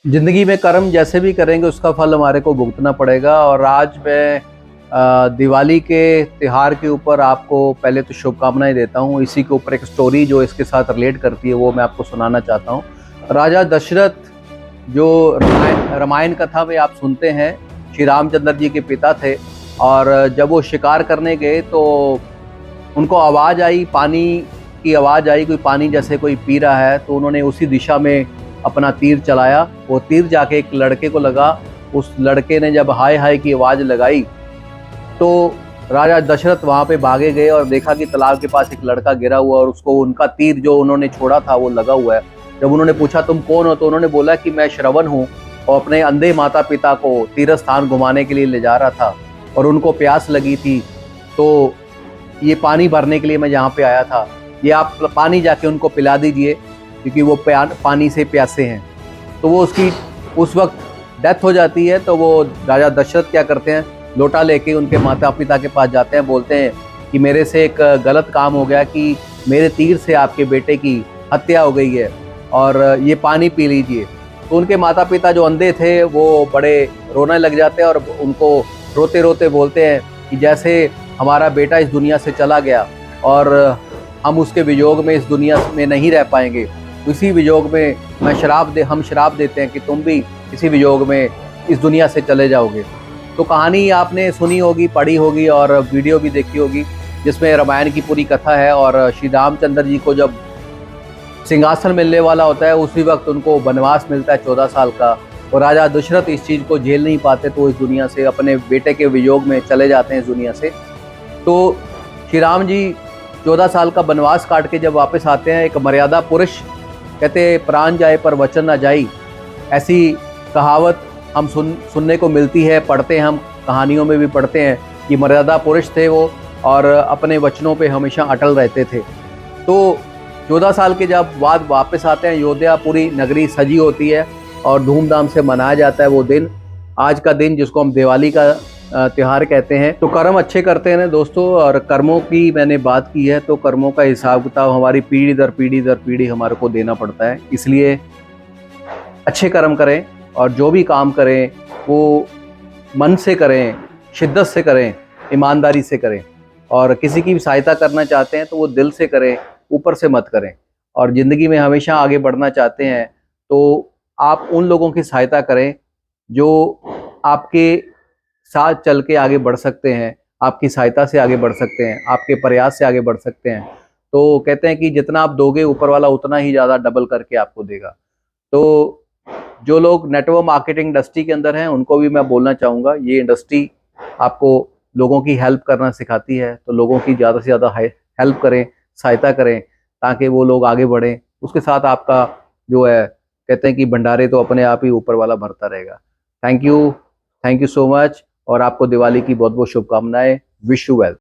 जिंदगी में कर्म जैसे भी करेंगे उसका फल हमारे को भुगतना पड़ेगा। और आज मैं दिवाली के त्योहार के ऊपर आपको पहले तो शुभकामनाएं देता हूँ। इसी के ऊपर एक स्टोरी जो इसके साथ रिलेट करती है वो मैं आपको सुनाना चाहता हूँ। राजा दशरथ जो रामायण कथा में आप सुनते हैं, श्री रामचंद्र जी के पिता थे। और जब वो शिकार करने गए तो उनको आवाज़ आई, पानी की आवाज़ आई, कोई पानी जैसे कोई पी रहा है। तो उन्होंने उसी दिशा में अपना तीर चलाया। वो तीर जाके एक लड़के को लगा। उस लड़के ने जब हाय हाय की आवाज़ लगाई तो राजा दशरथ वहाँ पे भागे गए और देखा कि तालाब के पास एक लड़का गिरा हुआ और उसको उनका तीर जो उन्होंने छोड़ा था वो लगा हुआ है। जब उन्होंने पूछा तुम कौन हो, तो उन्होंने बोला कि मैं श्रवण हूँ और अपने अंधे माता पिता को तीर्थ स्थान घुमाने के लिए ले जा रहा था और उनको प्यास लगी थी, तो ये पानी भरने के लिए मैं यहाँ पे आया था। ये आप पानी जाके उनको पिला दीजिए क्योंकि वो पानी से प्यासे हैं। तो वो उसकी उस वक्त डेथ हो जाती है। तो वो राजा दशरथ क्या करते हैं, लोटा लेके उनके माता पिता के पास जाते हैं, बोलते हैं कि मेरे से एक गलत काम हो गया कि मेरे तीर से आपके बेटे की हत्या हो गई है और ये पानी पी लीजिए। तो उनके माता पिता जो अंधे थे वो बड़े रोने लग जाते हैं और उनको रोते रोते बोलते हैं कि जैसे हमारा बेटा इस दुनिया से चला गया और हम उसके वियोग में इस दुनिया में नहीं रह पाएंगे, इसी वियोग में हम श्राप देते हैं कि तुम भी इसी वियोग में इस दुनिया से चले जाओगे। तो कहानी आपने सुनी होगी, पढ़ी होगी और वीडियो भी देखी होगी जिसमें रामायण की पूरी कथा है। और श्री रामचंद्र जी को जब सिंहासन मिलने वाला होता है उसी वक्त उनको वनवास मिलता है 14 साल का। और राजा दशरथ इस चीज़ को झेल नहीं पाते तो इस दुनिया से अपने बेटे के वियोग में चले जाते हैं इस दुनिया से। तो श्री राम जी 14 साल का वनवास काट के जब वापस आते हैं, एक मर्यादा पुरुष कहते प्राण जाए पर वचन ना जाई, ऐसी कहावत हम सुनने को मिलती है, पढ़ते हैं, हम कहानियों में भी पढ़ते हैं कि मर्यादा पुरुष थे वो और अपने वचनों पे हमेशा अटल रहते थे। तो 14 साल के जब बाद वापस आते हैं अयोध्या, पूरी नगरी सजी होती है और धूमधाम से मनाया जाता है वो दिन, आज का दिन जिसको हम दिवाली का त्यौहार कहते हैं। तो कर्म अच्छे करते हैं ना दोस्तों, और कर्मों की मैंने बात की है तो कर्मों का हिसाब किताब हमारी पीढ़ी दर पीढ़ी हमारे को देना पड़ता है। इसलिए अच्छे कर्म करें और जो भी काम करें वो मन से करें, शिद्दत से करें, ईमानदारी से करें। और किसी की भी सहायता करना चाहते हैं तो वो दिल से करें, ऊपर से मत करें। और ज़िंदगी में हमेशा आगे बढ़ना चाहते हैं तो आप उन लोगों की सहायता करें जो आपके साथ चल के आगे बढ़ सकते हैं, आपकी सहायता से आगे बढ़ सकते हैं, आपके प्रयास से आगे बढ़ सकते हैं। तो कहते हैं कि जितना आप दोगे ऊपर वाला उतना ही ज़्यादा डबल करके आपको देगा। तो जो लोग नेटवर्क मार्केटिंग इंडस्ट्री के अंदर हैं उनको भी मैं बोलना चाहूँगा, ये इंडस्ट्री आपको लोगों की हेल्प करना सिखाती है। तो लोगों की ज़्यादा से ज़्यादा हेल्प करें, सहायता करें ताकि वो लोग आगे बढ़ें। उसके साथ आपका जो है कहते हैं कि भंडारे तो अपने आप ही ऊपर वाला भरता रहेगा। थैंक यू सो मच और आपको दिवाली की बहुत बहुत शुभकामनाएं। Wish you well.